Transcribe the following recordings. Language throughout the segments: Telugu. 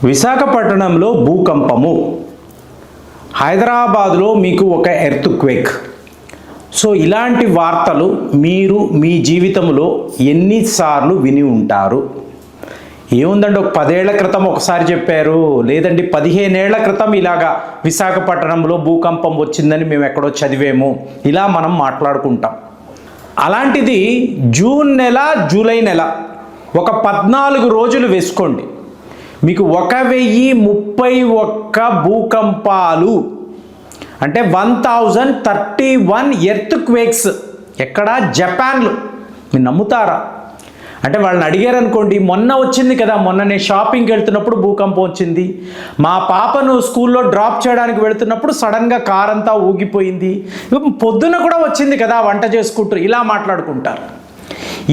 విశాఖపట్నంలో భూకంపము, హైదరాబాద్లో మీకు ఒక ఎర్త్క్వేక్. సో ఇలాంటి వార్తలు మీరు మీ జీవితంలో ఎన్నిసార్లు విని ఉంటారు? ఏముందండి, ఒక 10 ఏళ్ల క్రితం ఒకసారి చెప్పారు, లేదండి 15 ఏళ్ల క్రితం ఇలాగా విశాఖపట్నంలో భూకంపం వచ్చిందని మేము ఎక్కడో చదివేము, ఇలా మనం మాట్లాడుకుంటాం. అలాంటిది జూన్ నెల, జూలై నెల ఒక 14 రోజులు వేసుకోండి, మీకు 1031 భూకంపాలు, అంటే 1031 ఎర్త్క్వేక్స్. ఎక్కడ? జపాన్లో. మీరు నమ్ముతారా? అంటే వాళ్ళని అడిగారు అనుకోండి, మొన్న వచ్చింది కదా, మొన్న నేను షాపింగ్కి వెళ్తున్నప్పుడు భూకంపం వచ్చింది, మా పాపను స్కూల్లో డ్రాప్ చేయడానికి వెళుతున్నప్పుడు సడన్గా కార్ అంతా ఊగిపోయింది, పొద్దున కూడా వచ్చింది కదా వంట చేసుకుంటారు, ఇలా మాట్లాడుకుంటారు.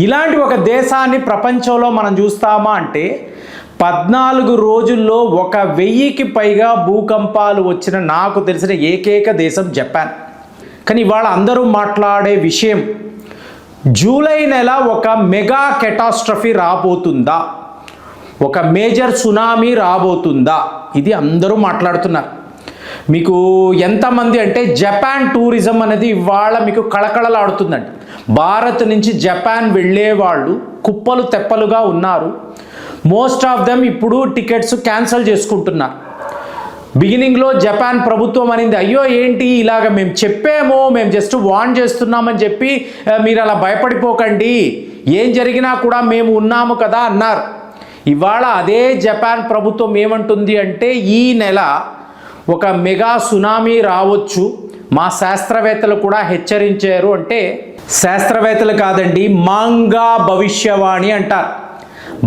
ఇలాంటి ఒక దేశాన్ని ప్రపంచంలో మనం చూస్తామా అంటే 14 రోజుల్లో 1000కి పైగా భూకంపాలు వచ్చిన నాకు తెలిసిన ఏకైక దేశం జపాన్. కానీ ఇవాళ అందరూ మాట్లాడే విషయం, జూలై నెల ఒక మెగా కెటాస్ట్రఫీ రాబోతుందా, ఒక మేజర్ సునామీ రాబోతుందా, ఇది అందరూ మాట్లాడుతున్నారు. మీకు ఎంతమంది అంటే జపాన్ టూరిజం అనేది ఇవాళ మీకు కళకళలాడుతుందండి. భారత్ నుంచి జపాన్ వెళ్ళే వాళ్ళు కుప్పలు తెప్పలుగా ఉన్నారు. మోస్ట్ ఆఫ్ దెమ్ ఇప్పుడు టికెట్స్ క్యాన్సిల్ చేసుకుంటున్నారు. బిగినింగ్లో జపాన్ ప్రభుత్వం అనింది, అయ్యో ఏంటి ఇలాగ మేము చెప్పాము, మేము జస్ట్ వార్న్ చేస్తున్నామని చెప్పి మీరు అలా భయపడిపోకండి, ఏం జరిగినా కూడా మేము ఉన్నాము కదా అన్నారు. ఇవాళ అదే జపాన్ ప్రభుత్వం ఏమంటుంది అంటే, ఈ నెల ఒక మెగా సునామీ రావచ్చు, మా శాస్త్రవేత్తలు కూడా హెచ్చరించారు. అంటే శాస్త్రవేత్తలు కాదండి, మాంగా భవిష్యవాణి అంటారు.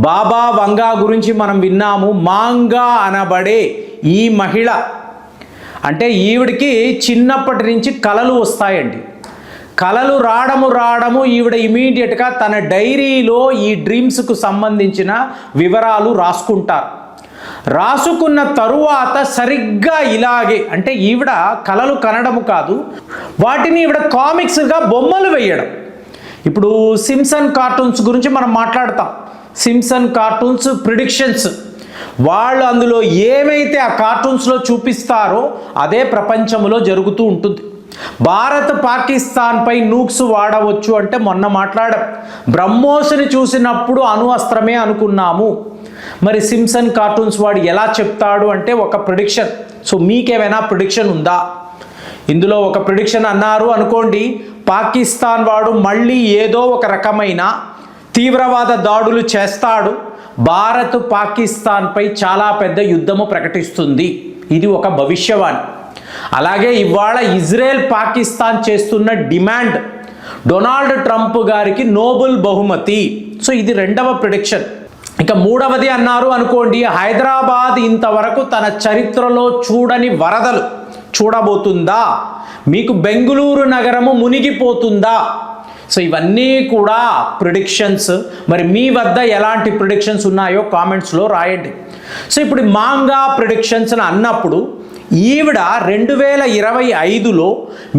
బాబా వంగా గురించి మనం విన్నాము. మాంగా అనబడే ఈ మహిళ అంటే ఈవిడికి చిన్నప్పటి నుంచి కలలు వస్తాయండి. కలలు రావడము ఈవిడ ఇమీడియట్గా తన డైరీలో ఈ డ్రీమ్స్కు సంబంధించిన వివరాలు రాసుకుంటారు. రాసుకున్న తరువాత సరిగ్గా ఇలాగే, అంటే ఈవిడ కలలు కనడము కాదు, వాటిని ఈవిడ కామిక్స్గా బొమ్మలు వేయడం. ఇప్పుడు సింప్సన్ కార్టూన్స్ గురించి మనం మాట్లాడతాం. సింప్సన్ కార్టూన్స్ ప్రిడిక్షన్స్, వాళ్ళు అందులో ఏమైతే ఆ కార్టూన్స్లో చూపిస్తారో అదే ప్రపంచంలో జరుగుతూ ఉంటుంది. భారత్ పాకిస్తాన్పై నూక్స్ వాడవచ్చు అంటే మొన్న మాట్లాడాం. బ్రహ్మోస్ని చూసినప్పుడు అణు అస్త్రమే అనుకున్నాము. మరి సింప్సన్ కార్టూన్స్ వాడు ఎలా చెప్తాడు అంటే ఒక ప్రిడిక్షన్. సో మీకేమైనా ప్రిడిక్షన్ ఉందా? ఇందులో ఒక ప్రిడిక్షన్ అన్నారు అనుకోండి, పాకిస్తాన్ వాడు మళ్ళీ ఏదో ఒక రకమైన తీవ్రవాద దాడులు చేస్తాడు, భారత్ పాకిస్తాన్పై చాలా పెద్ద యుద్ధము ప్రకటిస్తుంది. ఇది ఒక భవిష్యవాణి. అలాగే ఇవాళ ఇజ్రాయెల్ పాకిస్తాన్ చేస్తున్న డిమాండ్, డొనాల్డ్ ట్రంప్ గారికి నోబెల్ బహుమతి. సో ఇది రెండవ ప్రిడిక్షన్. ఇక మూడవది అన్నారు అనుకోండి, హైదరాబాద్ ఇంతవరకు తన చరిత్రలో చూడని వరదలు చూడబోతుందా, మీకు బెంగుళూరు నగరము మునిగిపోతుందా. సో ఇవన్నీ కూడా ప్రిడిక్షన్స్. మరి మీ వద్ద ఎలాంటి ప్రిడిక్షన్స్ ఉన్నాయో కామెంట్స్లో రాయండి. సో ఇప్పుడు మాంగా ప్రిడిక్షన్స్ అని అన్నప్పుడు ఈవిడ 2025లో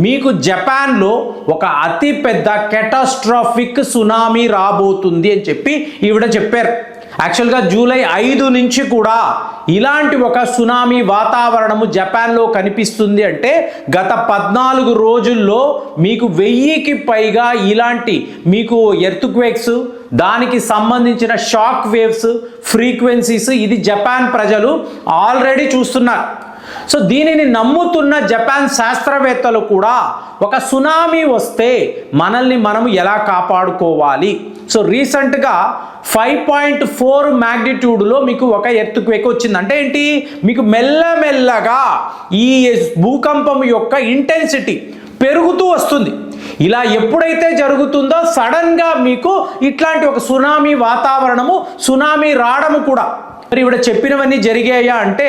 మీకు జపాన్లో ఒక అతిపెద్ద కెటాస్ట్రాఫిక్ సునామీ రాబోతుంది అని చెప్పి ఈవిడ చెప్పారు. యాక్చువల్గా జూలై 5 నుంచి కూడా ఇలాంటి ఒక సునామీ వాతావరణము జపాన్లో కనిపిస్తుంది. అంటే గత 14 రోజుల్లో మీకు 1000కి పైగా ఇలాంటి మీకు ఎర్త్క్వేక్స్, దానికి సంబంధించిన షాక్ వేవ్స్, ఫ్రీక్వెన్సీస్, ఇది జపాన్ ప్రజలు ఆల్రెడీ చూస్తున్నారు. సో దీనిని నమ్ముతున్న జపాన్ శాస్త్రవేత్తలు కూడా ఒక సునామీ వస్తే మనల్ని మనము ఎలా కాపాడుకోవాలి. సో రీసెంట్గా 5.4 మ్యాగ్నిట్యూడ్లో మీకు ఒక ఎర్త్క్వేక్ వచ్చింది. అంటే ఏంటి, మీకు మెల్లమెల్లగా ఈ భూకంపం యొక్క ఇంటెన్సిటీ పెరుగుతూ వస్తుంది. ఇలా ఎప్పుడైతే జరుగుతుందో సడన్గా మీకు ఇట్లాంటి ఒక సునామీ వాతావరణము, సునామీ రావడము కూడా. మరి ఈవిడ చెప్పినవన్నీ జరిగాయా అంటే,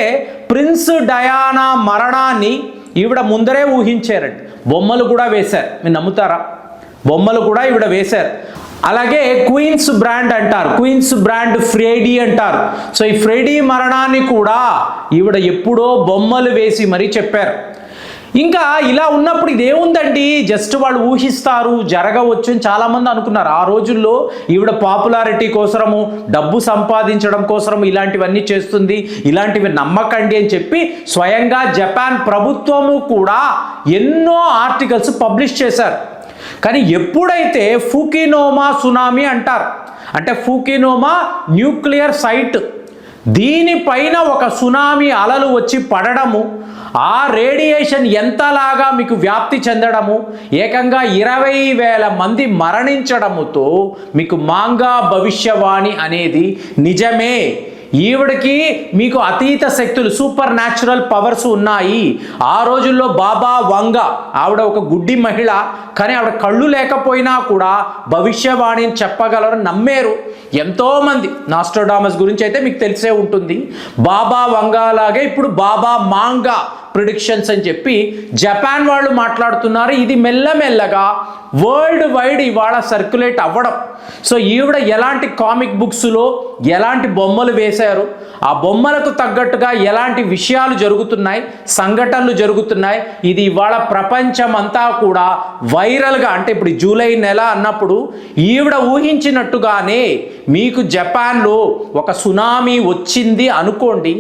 ప్రిన్స్ డయానా మరణాన్ని ఈవిడ ముందరే ఊహించారండి. బొమ్మలు కూడా వేశారు, మీరు నమ్ముతారా? బొమ్మలు కూడా ఈవిడ వేశారు. అలాగే క్వీన్స్ బ్రాండ్ అంటారు, క్వీన్స్ బ్రాండ్ ఫ్రెడీ అంటారు. సో ఈ ఫ్రెడీ మరణాన్ని కూడా ఈవిడ ఎప్పుడో బొమ్మలు వేసి మరీ చెప్పారు. ఇంకా ఇలా ఉన్నప్పుడు ఇదేముందండి, జస్ట్ వాళ్ళు ఊహిస్తారు, జరగవచ్చు అని చాలామంది అనుకున్నారు. ఆ రోజుల్లో ఈవిడ పాపులారిటీ కోసము, డబ్బు సంపాదించడం కోసము ఇలాంటివన్నీ చేస్తుంది, ఇలాంటివి నమ్మకండి అని చెప్పి స్వయంగా జపాన్ ప్రభుత్వము కూడా ఎన్నో ఆర్టికల్స్ పబ్లిష్ చేశారు. కానీ ఎప్పుడైతే ఫుకుషిమా సునామీ అంటారు, అంటే ఫుకుషిమా న్యూక్లియర్ సైట్, దీనిపైన ఒక సునామీ అలలు వచ్చి పడడము, ఆ రేడియేషన్ ఎంతలాగా మీకు వ్యాప్తి చెందడము, ఏకంగా 20,000 మంది మరణించడముతో మీకు మాంగా భవిష్యవాణి అనేది నిజమే. ఈవిడికి మీకు అతీత శక్తులు, సూపర్ న్యాచురల్ పవర్స్ ఉన్నాయి. ఆ రోజుల్లో బాబా వంగా ఆవిడ ఒక గుడ్డి మహిళ, కానీ ఆవిడ కళ్ళు లేకపోయినా కూడా భవిష్యవాణిని చెప్పగలరు, నమ్మారు ఎంతోమంది. నాస్ట్రోడామస్ గురించి అయితే మీకు తెలిసే ఉంటుంది. బాబా వంగా లాగే ఇప్పుడు బాబా మాంగా ప్రిడిక్షన్స్ అని చెప్పి జపాన్ వాళ్ళు మాట్లాడుతున్నారు. ఇది మెల్లమెల్లగా వరల్డ్ వైడ్ ఇవాళ సర్క్యులేట్ అవ్వడం. సో ఈవిడ ఎలాంటి కామిక్ బుక్స్లో ఎలాంటి బొమ్మలు వేశారు, ఆ బొమ్మలకు తగ్గట్టుగా ఎలాంటి విషయాలు జరుగుతున్నాయి, సంఘటనలు జరుగుతున్నాయి, ఇది ఇవాళ ప్రపంచం అంతా కూడా వైరల్గా, అంటే ఇప్పుడు జూలై నెల అన్నప్పుడు ఈవిడ ఊహించినట్టుగానే మీకు జపాన్లో ఒక సునామీ వచ్చింది అనుకోండి,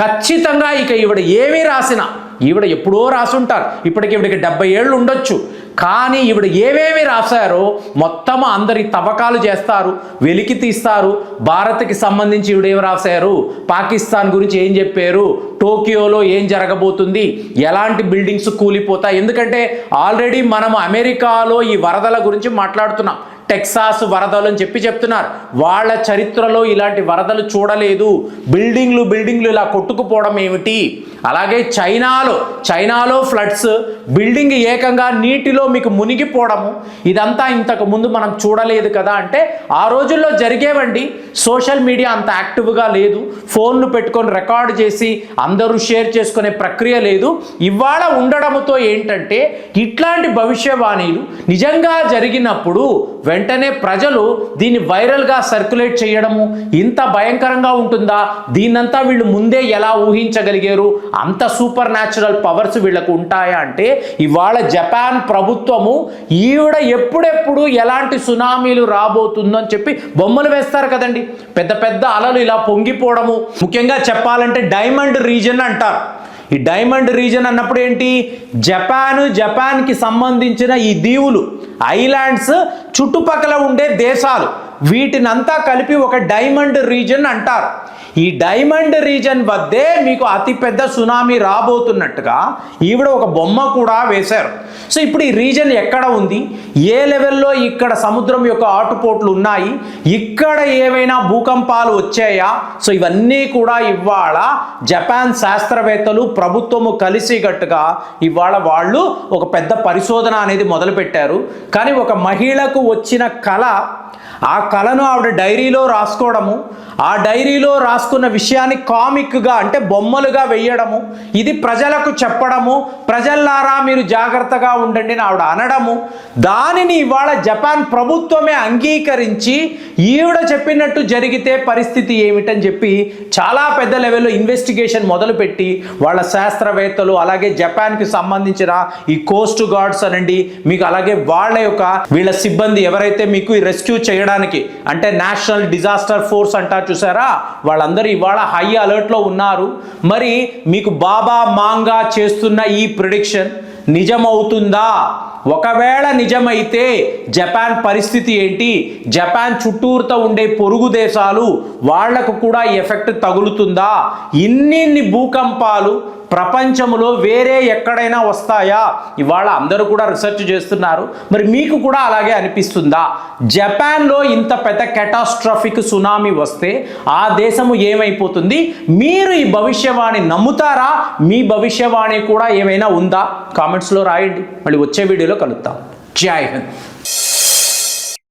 ఖచ్చితంగా ఇక ఈవిడ ఏమీ రాసినా, ఈవిడ ఎప్పుడో రాసుంటారు, ఇప్పటికి ఈవిడికి 70 ఏళ్ళు ఉండొచ్చు, కానీ ఈవిడ ఏమేమి రాశారో మొత్తం అందరి తవ్వకాలు చేస్తారు, వెలికి తీస్తారు. భారత్కి సంబంధించి ఈవిడ ఏం రాశారు, పాకిస్తాన్ గురించి ఏం చెప్పారు, టోక్యోలో ఏం జరగబోతుంది, ఎలాంటి బిల్డింగ్స్ కూలిపోతాయి. ఎందుకంటే ఆల్రెడీ మనం అమెరికాలో ఈ వరదల గురించి మాట్లాడుతున్నాం, టెక్సాస్ వరదలు అని చెప్తున్నారు. వాళ్ళ చరిత్రలో ఇలాంటి వరదలు చూడలేదు, బిల్డింగ్లు ఇలా కొట్టుకుపోవడం ఏమిటి. అలాగే చైనాలో ఫ్లడ్స్, బిల్డింగ్ ఏకంగా నీటిలో మీకు మునిగిపోవడము, ఇదంతా ఇంతకు ముందు మనం చూడలేదు కదా. అంటే ఆ రోజుల్లో జరిగేవండి. సోషల్ మీడియా అంత యాక్టివ్గా లేదు, ఫోన్లు పెట్టుకొని రికార్డ్ చేసి అందరూ షేర్ చేసుకునే ప్రక్రియ లేదు. ఇవాళ ఉండడంతో ఏంటంటే ఇట్లాంటి భవిష్యవాణిలు నిజంగా జరిగినప్పుడు వెంటనే ప్రజలు దీన్ని వైరల్గా సర్క్యులేట్ చేయడము, ఇంత భయంకరంగా ఉంటుందా, దీన్నంతా వీళ్ళు ముందే ఎలా ఊహించగలిగారు, అంత సూపర్ న్యాచురల్ పవర్స్ వీళ్ళకు ఉంటాయా అంటే ఇవాళ జపాన్ ప్రభుత్వము ఈవిడ ఎప్పుడెప్పుడు ఎలాంటి సునామీలు రాబోతుందో అని చెప్పి బొమ్మలు వేస్తారు కదండి. పెద్ద పెద్ద అలలు ఇలా పొంగిపోవడము, ముఖ్యంగా చెప్పాలంటే డైమండ్ రీజన్ అంటారు. ఈ డైమండ్ రీజన్ అన్నప్పుడు ఏంటి, జపాన్కి సంబంధించిన ఈ దీవులు, ఐలాండ్స్, చుట్టుపక్కల ఉండే దేశాలు, వీటినంతా కలిపి ఒక డైమండ్ రీజన్ అంటారు. ఈ డైమండ్ రీజన్ వద్దే మీకు అతిపెద్ద సునామీ రాబోతున్నట్టుగా ఈవిడ ఒక బొమ్మ కూడా వేశారు. సో ఇప్పుడు ఈ రీజన్ ఎక్కడ ఉంది, ఏ లెవెల్లో ఇక్కడ సముద్రం యొక్క ఆటుపోట్లు ఉన్నాయి, ఇక్కడ ఏవైనా భూకంపాలు వచ్చాయా, సో ఇవన్నీ కూడా ఇవాళ జపాన్ శాస్త్రవేత్తలు ప్రభుత్వము కలిసిగట్టుగా ఇవాళ వాళ్ళు ఒక పెద్ద పరిశోధన అనేది మొదలుపెట్టారు. కానీ ఒక మహిళకు వచ్చిన కళ, ఆ కళను ఆవిడ డైరీలో రాసుకోవడము, ఆ డైరీలో రాసుకున్న విషయాన్ని కామిక్గా అంటే బొమ్మలుగా వేయడము, ఇది ప్రజలకు చెప్పడము, ప్రజల్లారా మీరు జాగ్రత్తగా ఉండండి అని ఆవిడ అనడము, దానిని ఇవాళ జపాన్ ప్రభుత్వమే అంగీకరించి ఈవిడ చెప్పినట్టు జరిగితే పరిస్థితి ఏమిటని చెప్పి చాలా పెద్ద లెవెల్లో ఇన్వెస్టిగేషన్ మొదలుపెట్టి వాళ్ళ శాస్త్రవేత్తలు, అలాగే జపాన్కి సంబంధించిన ఈ కోస్ట్ గార్డ్స్ అనండి, మీకు అలాగే వీళ్ళ సిబ్బంది ఎవరైతే మీకు ఈ రెస్క్యూ చేయడానికి, అంటే నేషనల్ డిజాస్టర్ ఫోర్స్ అంటారు చూసారా, వాళ్ళందరూ ఇవాళ హై అలర్ట్లో ఉన్నారు. మరి మీకు బాబా మాంగా చేస్తున్న ఈ ప్రిడిక్షన్ నిజమవుతుందా? ఒకవేళ నిజమైతే జపాన్ పరిస్థితి ఏంటి, జపాన్ చుట్టూరుతో ఉండే పొరుగు దేశాలు వాళ్లకు కూడా ఎఫెక్ట్ తగులుతుందా? ఇన్ని భూకంపాలు ప్రపంచంలో వేరే ఎక్కడైనా వస్తాయా? ఇవాళ అందరూ కూడా రీసెర్చ్ చేస్తున్నారు. మరి మీకు కూడా అలాగే అనిపిస్తుందా? జపాన్లో ఇంత పెద్ద కెటాస్ట్రాఫిక్ సునామీ వస్తే ఆ దేశము ఏమైపోతుంది? మీరు ఈ భవిష్యవాణి నమ్ముతారా? మీ భవిష్యవాణి కూడా ఏమైనా ఉందా? కామెంట్స్లో రాయండి. మళ్ళీ వచ్చే వీడియోలో కలుద్దాం. జై హింద్.